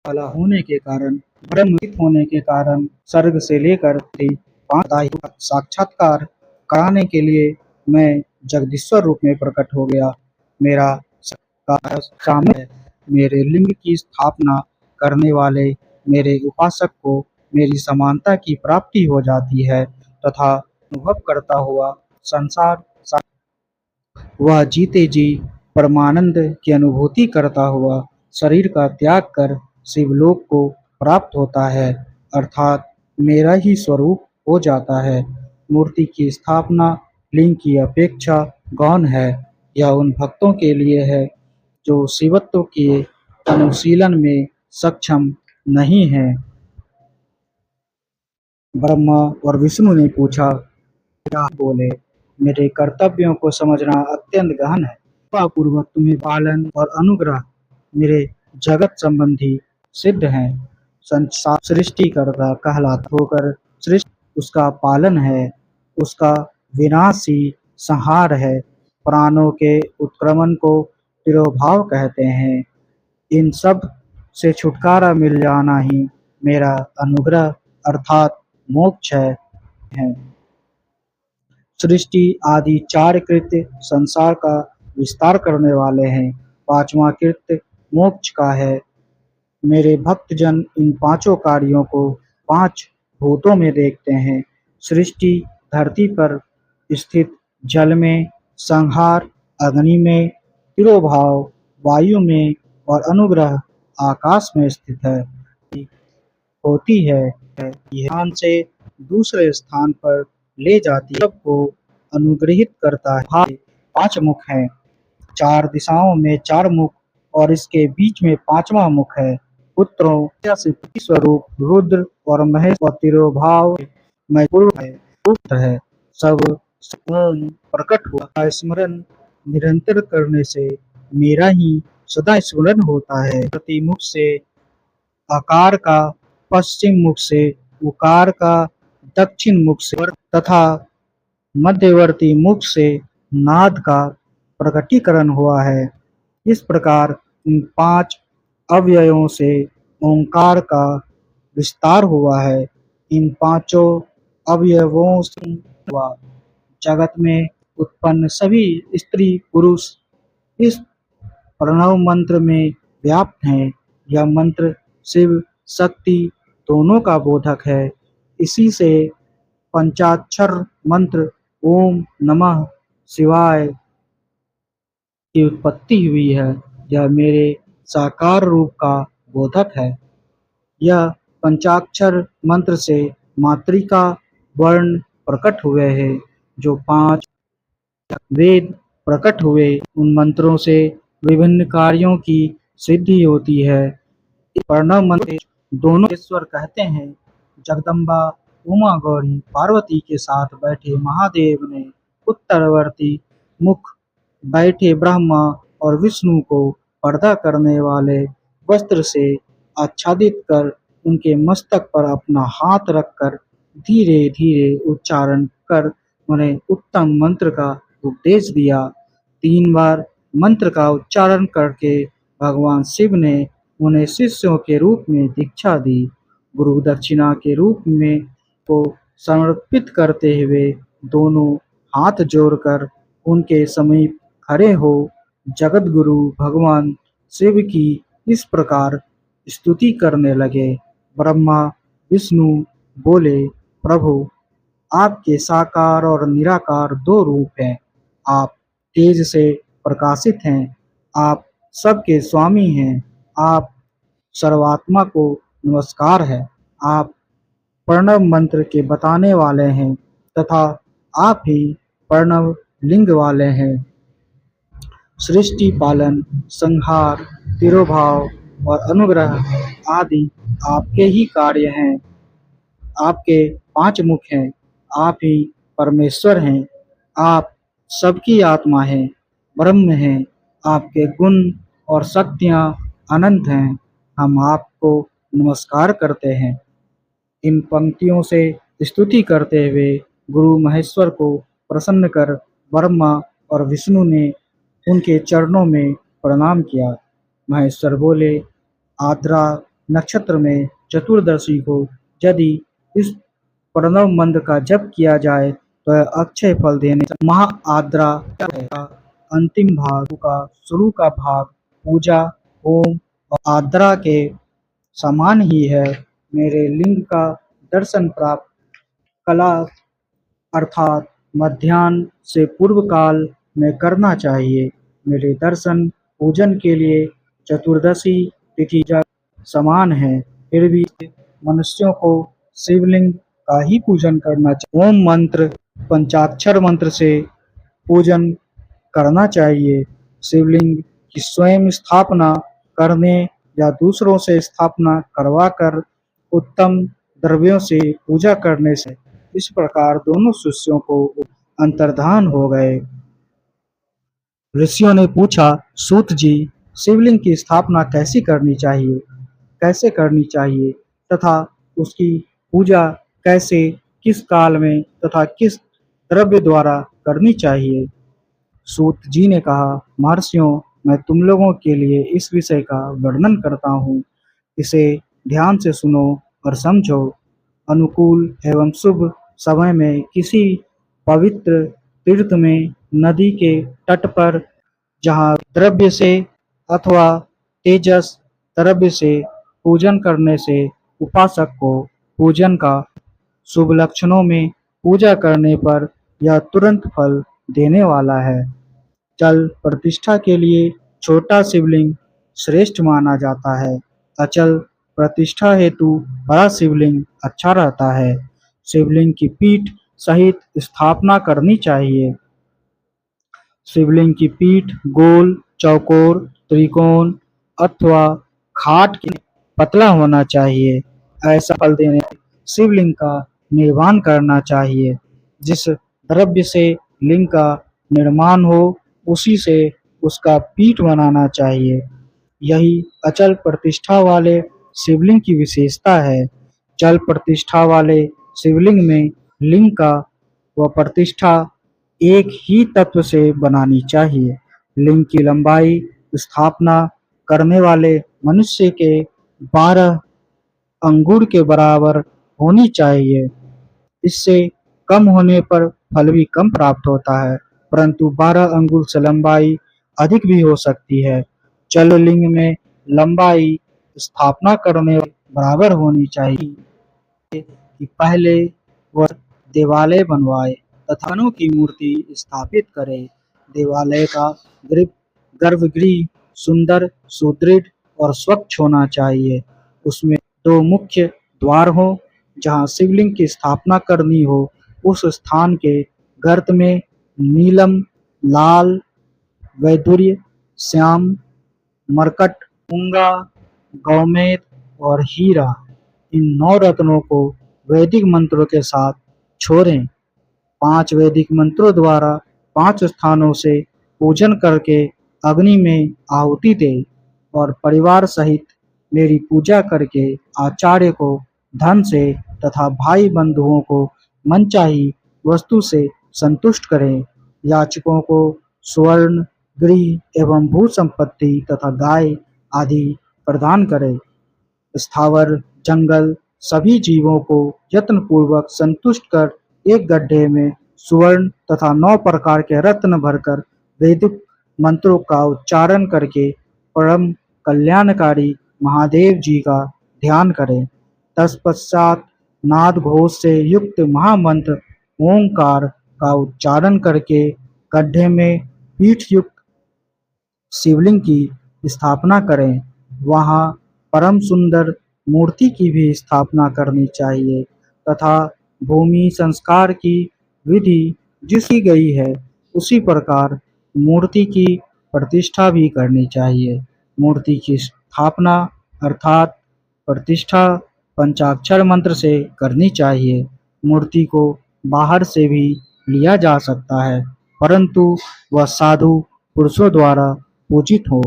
ब्रह्मविद होने के कारण स्वर्ग से लेकर पांच दायित्व का साक्षात्कार कराने के लिए मैं जगदीश्वर रूप में प्रकट हो गया। मेरा सबका सामने है। मेरे लिंग की स्थापना करने वाले मेरे उपासक को मेरी समानता की प्राप्ति हो जाती है तथा अनुभव करता हुआ संसार वह जीते जी परमानंद की अनुभूति करता हुआ शरीर का त्याग कर शिवलोक को प्राप्त होता है, अर्थात मेरा ही स्वरूप हो जाता है। मूर्ति की स्थापना लिंग की अपेक्षा गौण है। यह उन भक्तों के लिए है जो शिवत्व के अनुशीलन में सक्षम नहीं हैं। ब्रह्मा और विष्णु ने पूछा, क्या बोले? मेरे कर्तव्यों को समझना अत्यंत गहन है। कृपा पूर्वक तुम्हें पालन और अनुग्रह मेरे जगत संबंधी सिद्ध हैं। संसार सृष्टिकर्ता कहलाता होकर सृष्टि उसका पालन है, उसका विनाश ही संहार है। प्राणों के उत्क्रमण को तिरोभाव कहते हैं। इन सब से छुटकारा मिल जाना ही मेरा अनुग्रह अर्थात मोक्ष है। सृष्टि आदि चार कृत्य संसार का विस्तार करने वाले हैं। पांचवा कृत्य मोक्ष का है। मेरे भक्तजन इन पांचों कार्यों को पांच भूतों में देखते हैं। सृष्टि धरती पर स्थित, जल में, संहार अग्नि में, तिरोभाव वायु में और अनुग्रह आकाश में स्थित है होती है। यह स्थान से दूसरे स्थान पर ले जाती है, सबको अनुग्रहित करता है। पांच मुख हैं, चार दिशाओं में चार मुख और इसके बीच में पांचवा मुख है। पुत्रों से स्वरूप रुद्र और महेश और तिरोभाव में पूर्ण है, गुप्त है। सब स्वयं प्रकट हुआ स्मरण निरंतर करने से मेरा ही सदा स्मरण होता है। प्रति मुख से आकार का, पश्चिम मुख से उकार का, दक्षिण मुख से तथा मध्यवर्ती मुख से नाद का प्रकटीकरण हुआ है। इस प्रकार इन पांच अवयवों से ओंकार का विस्तार हुआ है। इन पांचों अवयवों से हुआ जगत में उत्पन्न सभी स्त्री पुरुष इस प्रणव मंत्र में व्याप्त हैं। यह मंत्र शिव शक्ति दोनों का बोधक है। इसी से पंचाक्षर मंत्र ओम नमः शिवाय की उत्पत्ति हुई है। यह मेरे साकार रूप का बोधक है। यह पंचाक्षर मंत्र से मातृका वर्ण प्रकट हुए हैं। जो पांच वेद प्रकट हुए, उन मंत्रों से विभिन्न कार्यों की सिद्धि होती है। इस प्रणव मंत्र दोनों ईश्वर कहते हैं। जगदम्बा उमा गौरी पार्वती के साथ बैठे महादेव ने उत्तरवर्ती मुख बैठे ब्रह्मा और विष्णु को पर्दा करने वाले वस्त्र से आच्छादित कर उनके मस्तक पर अपना हाथ रखकर धीरे धीरे उच्चारण कर उन्हें उत्तम मंत्र का उपदेश दिया। 3 बार मंत्र का उच्चारण करके भगवान शिव ने उन्हें शिष्यों के रूप में दीक्षा दी। गुरु दक्षिणा के रूप में को समर्पित करते हुए दोनों हाथ जोड़कर उनके समीप खड़े हो जगत गुरु भगवान शिव की इस प्रकार स्तुति करने लगे। ब्रह्मा विष्णु बोले, प्रभु आपके साकार और निराकार दो रूप हैं। आप तेज से प्रकाशित हैं, आप सबके स्वामी हैं। आप सर्वात्मा को नमस्कार है। आप प्रणव मंत्र के बताने वाले हैं तथा आप ही प्रणव लिंग वाले हैं। सृष्टि पालन, संहार, तिरोभाव और अनुग्रह आदि आपके ही कार्य हैं। आपके पांच मुख हैं। आप ही परमेश्वर हैं। आप सबकी आत्मा हैं, ब्रह्म हैं। आपके गुण और शक्तियाँ अनंत हैं। हम आपको नमस्कार करते हैं। इन पंक्तियों से स्तुति करते हुए गुरु महेश्वर को प्रसन्न कर ब्रह्मा और विष्णु ने उनके चरणों में प्रणाम किया। महेश्वर बोले, आद्रा नक्षत्र में चतुर्दशी को यदि इस प्रणव मंत्र का जप किया जाए तो यह अक्षय फल देने महा आद्रा है। अंतिम भाग का शुरू का भाग पूजा, होम और आद्रा के समान ही है। मेरे लिंग का दर्शन प्राप्त कला अर्थात मध्याह्न से पूर्व काल में करना चाहिए। मेरे दर्शन पूजन के लिए चतुर्दशी तिथि जब समान है, फिर भी मनुष्यों को शिवलिंग का ही पूजन करना चाहिए। ओम मंत्र, पंचाक्षर मंत्र से पूजन करना चाहिए। शिवलिंग की स्वयं स्थापना करने या दूसरों से स्थापना करवाकर उत्तम द्रव्यों से पूजा करने से इस प्रकार दोनों शिष्यों को अंतर्धान हो गए। ऋषियों ने पूछा, सूत जी, शिवलिंग की स्थापना कैसे करनी चाहिए तथा उसकी पूजा कैसे, किस काल में तथा किस द्रव्य द्वारा करनी चाहिए। सूत जी ने कहा, महर्षियों, मैं तुम लोगों के लिए इस विषय का वर्णन करता हूँ। इसे ध्यान से सुनो और समझो। अनुकूल एवं शुभ समय में किसी पवित्र तीर्थ में, नदी के तट पर, जहाँ द्रव्य से अथवा तेजस द्रव्य से पूजन करने से उपासक को पूजन का शुभ लक्षणों में पूजा करने पर यह तुरंत फल देने वाला है। जल प्रतिष्ठा के लिए छोटा शिवलिंग श्रेष्ठ माना जाता है। अचल प्रतिष्ठा हेतु बड़ा शिवलिंग अच्छा रहता है। शिवलिंग की पीठ सहित स्थापना करनी चाहिए। शिवलिंग की पीठ गोल, चौकोर, त्रिकोण अथवा खाट के पतला होना चाहिए। ऐसा फल देने शिवलिंग का निर्माण करना चाहिए। जिस द्रव्य से लिंग का निर्माण हो, उसी से उसका पीठ बनाना चाहिए। यही अचल प्रतिष्ठा वाले शिवलिंग की विशेषता है। चल प्रतिष्ठा वाले शिवलिंग में लिंग का व प्रतिष्ठा एक ही तत्व से बनानी चाहिए। लिंग की लंबाई स्थापना करने वाले मनुष्य के 12 अंगुल के बराबर होनी चाहिए। इससे कम होने पर फल भी कम प्राप्त होता है, परंतु 12 अंगुल से लंबाई अधिक भी हो सकती है। चल लिंग में लंबाई स्थापना करने बराबर होनी चाहिए कि पहले वह देवालय बनवाए तथा भगवानों की मूर्ति स्थापित करे। देवालय का गर्भगृह सुंदर, सुदृढ़ और स्वच्छ होना चाहिए। उसमें 2 मुख्य द्वार हो। जहाँ शिवलिंग की स्थापना करनी हो, उस स्थान के गर्त में नीलम, लाल, वैदुर्य, श्याम, मरकट, मूंगा, गौमेद और हीरा, इन 9 रत्नों को वैदिक मंत्रों के साथ छोड़ें। 5 वैदिक मंत्रों द्वारा 5 स्थानों से पूजन करके अग्नि में आहुति दे और परिवार सहित मेरी पूजा करके आचार्य को धन से तथा भाई बंधुओं को मनचाही वस्तु से संतुष्ट करें। याचकों को स्वर्ण, गृह एवं भू संपत्ति तथा गाय आदि प्रदान करें। स्थावर, जंगल सभी जीवों को यत्नपूर्वक संतुष्ट कर एक गड्ढे में सुवर्ण तथा 9 प्रकार के रत्न भरकर वैदिक मंत्रों का उच्चारण करके परम कल्याणकारी महादेव जी का ध्यान करें। तत्पश्चात नाद घोष से युक्त महामंत्र ओंकार का उच्चारण करके गड्ढे में पीठ युक्त शिवलिंग की स्थापना करें। वहाँ परम सुंदर मूर्ति की भी स्थापना करनी चाहिए तथा भूमि संस्कार की विधि जिसकी गई है, उसी प्रकार मूर्ति की प्रतिष्ठा भी करनी चाहिए। मूर्ति की स्थापना अर्थात प्रतिष्ठा पंचाक्षर मंत्र से करनी चाहिए। मूर्ति को बाहर से भी लिया जा सकता है, परंतु वह साधु पुरुषों द्वारा पूजित हो।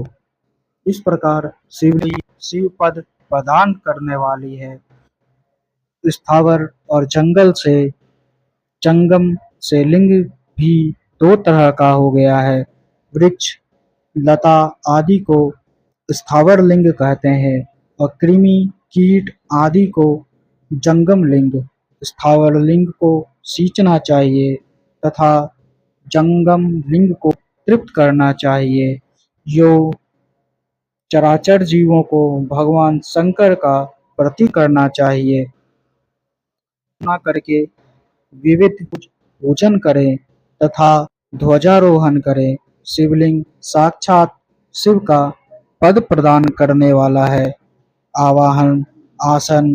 इस प्रकार शिवलिंग शिव पद प्रदान करने वाली है। स्थावर और जंगम से लिंग भी 2 तरह का हो गया है। वृक्ष, लता आदि को स्थावर लिंग कहते हैं और कृमि, कीट आदि को जंगम लिंग। स्थावर लिंग को सींचना चाहिए तथा जंगम लिंग को तृप्त करना चाहिए। योग चराचर जीवों को भगवान शंकर का प्रतीक करना चाहिए। ना करके विविध पूजन करें तथा ध्वजारोहण करें। शिवलिंग साक्षात शिव का पद प्रदान करने वाला है। आवाहन, आसन,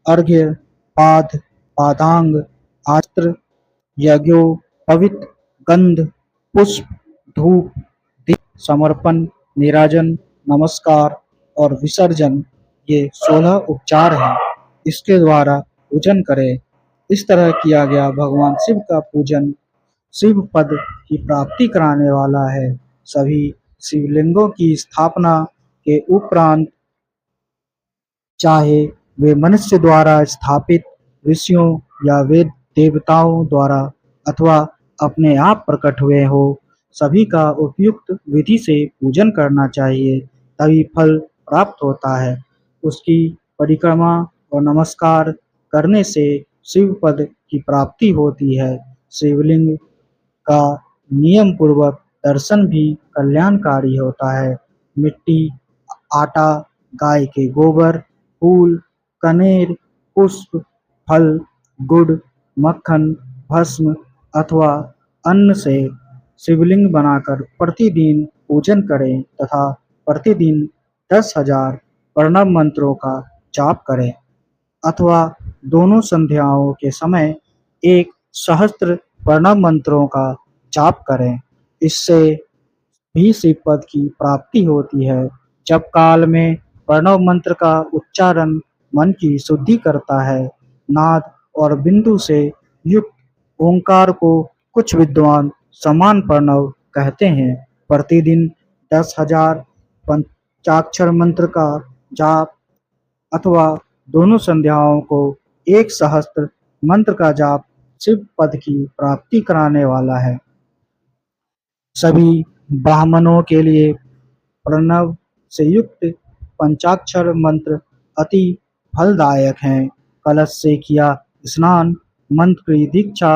अर्घ्य, पाद, पादांग, आस्त्र, यज्ञो, पवित्र, गंध, पुष्प, धूप, दीप, समर्पण, निराजन, नमस्कार और विसर्जन, ये 16 उपचार हैं। इसके द्वारा पूजन करें। इस तरह किया गया भगवान शिव का पूजन शिव पद की प्राप्ति कराने वाला है। सभी शिवलिंगों की स्थापना के उपरांत, चाहे वे मनुष्य द्वारा स्थापित, ऋषियों या वेद देवताओं द्वारा अथवा अपने आप प्रकट हुए हो, सभी का उपयुक्त विधि से पूजन करना चाहिए, तभी फल प्राप्त होता है। उसकी परिक्रमा और नमस्कार करने से शिव पद की प्राप्ति होती है। शिवलिंग का नियम पूर्वक दर्शन भी कल्याणकारी होता है। मिट्टी, आटा, गाय के गोबर, फूल, कनेर, पुष्प, फल, गुड़, मक्खन, भस्म अथवा अन्न से शिवलिंग बनाकर प्रतिदिन पूजन करें तथा प्रतिदिन 10,000 प्रणव मंत्रों का जाप करें अथवा दोनों संध्याओं के समय एक सहस्त्र प्रणव मंत्रों का जाप करें। इससे भी शिव पद की प्राप्ति होती है। जप काल में प्रणव मंत्र का उच्चारण मन की शुद्धि करता है। नाद और बिंदु से युक्त ओंकार को कुछ विद्वान समान प्रणव कहते हैं। प्रतिदिन 10,000 पंचाक्षर मंत्र का जाप अथवा दोनों संध्याओं को एक सहस्त्र मंत्र का जाप शिव पद की प्राप्ति कराने वाला है। सभी ब्राह्मणों के लिए प्रणव से युक्त पंचाक्षर मंत्र अति फलदायक हैं। कलश से किया स्नान, मंत्र की दीक्षा,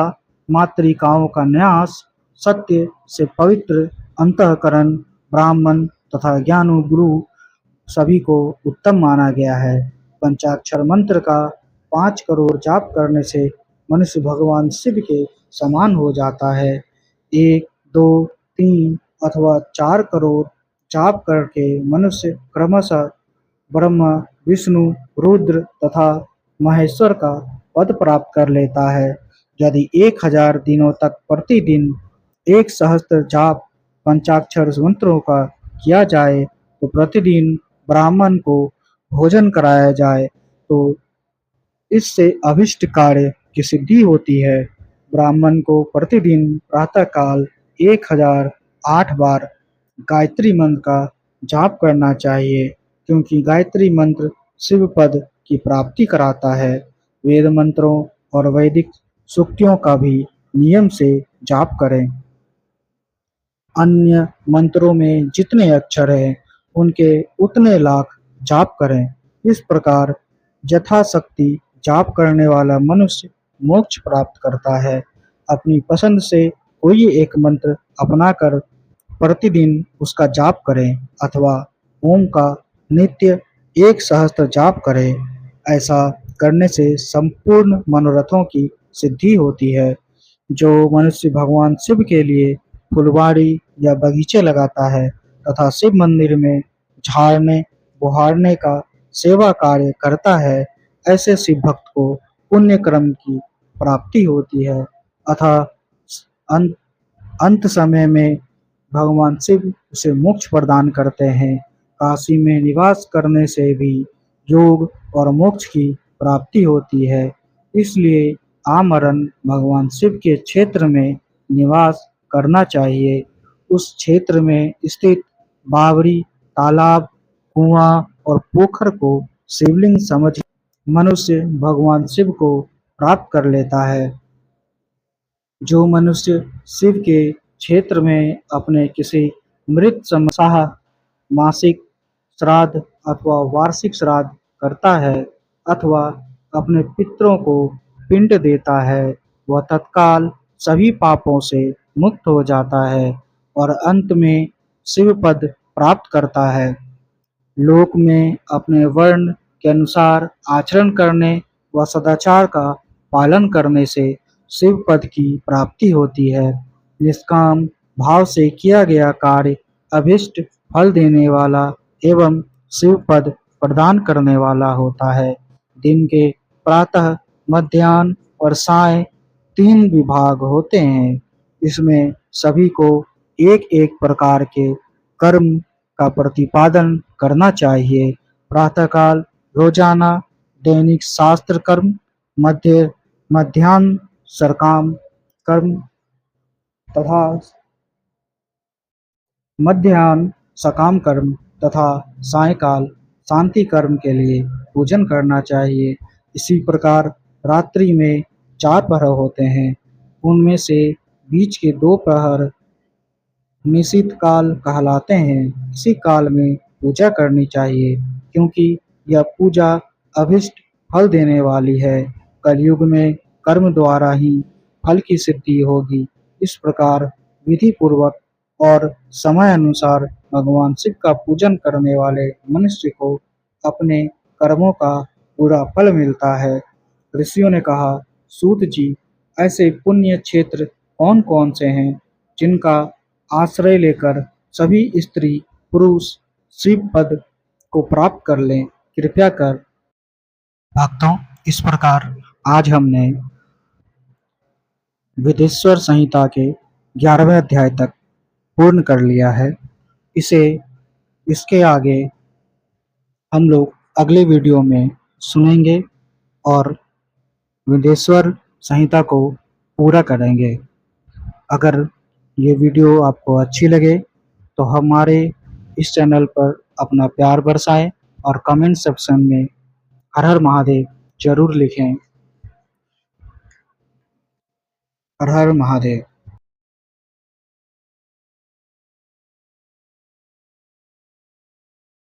मातृकाओं का न्यास, सत्य से पवित्र अंतःकरण, ब्राह्मण तथा ज्ञानु गुरु सभी को उत्तम माना गया है। पंचाक्षर मंत्र का 5 करोड़ जाप करने से मनुष्य भगवान शिव के समान हो जाता है। 1, 2, 3 अथवा 4 करोड़ जाप करके मनुष्य क्रमशः ब्रह्मा, विष्णु, रुद्र तथा महेश्वर का पद प्राप्त कर लेता है। यदि 1000 दिनों तक प्रतिदिन एक सहस्त्र जाप पंचाक्षर मंत्रों का किया जाए तो प्रतिदिन ब्राह्मण को भोजन कराया जाए तो इससे अभिष्ट कार्य की सिद्धि होती है। ब्राह्मण को प्रतिदिन प्रातःकाल 1008 बार गायत्री मंत्र का जाप करना चाहिए, क्योंकि गायत्री मंत्र शिव पद की प्राप्ति कराता है। वेद मंत्रों और वैदिक सूक्तियों का भी नियम से जाप करें। अन्य मंत्रों में जितने अक्षर हैं उनके उतने लाख जाप करें। इस प्रकार यथाशक्ति जाप करने वाला मनुष्य मोक्ष प्राप्त करता है। अपनी पसंद से कोई एक मंत्र अपनाकर प्रतिदिन उसका जाप करें अथवा ओम का नित्य 1 सहस्त्र जाप करें। ऐसा करने से संपूर्ण मनोरथों की सिद्धि होती है। जो मनुष्य भगवान शिव के लिए फुलवाड़ी या बगीचे लगाता है तथा शिव मंदिर में झाड़ने बुहारने का सेवा कार्य करता है, ऐसे शिव भक्त को पुण्य कर्म की प्राप्ति होती है अतः अंत अंत समय में भगवान शिव उसे मोक्ष प्रदान करते हैं। काशी में निवास करने से भी योग और मोक्ष की प्राप्ति होती है। इसलिए आमरण भगवान शिव के क्षेत्र में निवास करना चाहिए। उस क्षेत्र में स्थित बावड़ी, तालाब, कुआं और पोखर को शिवलिंग समझ मनुष्य भगवान शिव को प्राप्त कर लेता है। जो मनुष्य शिव के क्षेत्र में अपने किसी मृत साह मासिक श्राद्ध अथवा वार्षिक श्राद्ध करता है अथवा अपने पितरों को पिंड देता है, वह तत्काल सभी पापों से मुक्त हो जाता है। और अंत में शिव पद प्राप्त करता है। लोक में अपने वर्ण के अनुसार आचरण करने व सदाचार का पालन करने से शिव पद की प्राप्ति होती है। निष्काम भाव से किया गया कार्य अभीष्ट फल देने वाला एवं शिव पद प्रदान करने वाला होता है। दिन के प्रातः, मध्याह्न और सायं 3 विभाग होते हैं। इसमें सभी को एक-एक प्रकार के कर्म का प्रतिपादन करना चाहिए। प्रातःकाल रोजाना दैनिक शास्त्र कर्म, मध्याह्न सरकाम कर्म तथा मध्याह्न सकाम कर्म तथा सायंकाल शांति कर्म के लिए पूजन करना चाहिए। इसी प्रकार रात्रि में 4 प्रहर होते हैं। उनमें से बीच के 2 प्रहर निशित काल कहलाते हैं। इसी काल में पूजा करनी चाहिए क्योंकि यह पूजा अभीष्ट फल देने वाली है। कलयुग में कर्म द्वारा ही फल की सिद्धि होगी। इस प्रकार विधि पूर्वक और समय अनुसार भगवान शिव का पूजन करने वाले मनुष्य को अपने कर्मों का पूरा फल मिलता है। ऋषियों ने कहा, सूत जी, ऐसे पुण्य क्षेत्र कौन-कौन से हैं जिनका आश्रय लेकर सभी स्त्री पुरुष शिव पद को प्राप्त कर लें? कृपया कर भक्तों, इस प्रकार आज हमने विदेश्वर संहिता के 11वें अध्याय तक पूर्ण कर लिया है। इसके आगे हम लोग अगले वीडियो में सुनेंगे और विदेश्वर संहिता को पूरा करेंगे। अगर ये वीडियो आपको अच्छी लगे तो हमारे इस चैनल पर अपना प्यार बरसाएं और कमेंट सेक्शन में हर हर महादेव जरूर लिखें। हर हर महादेव।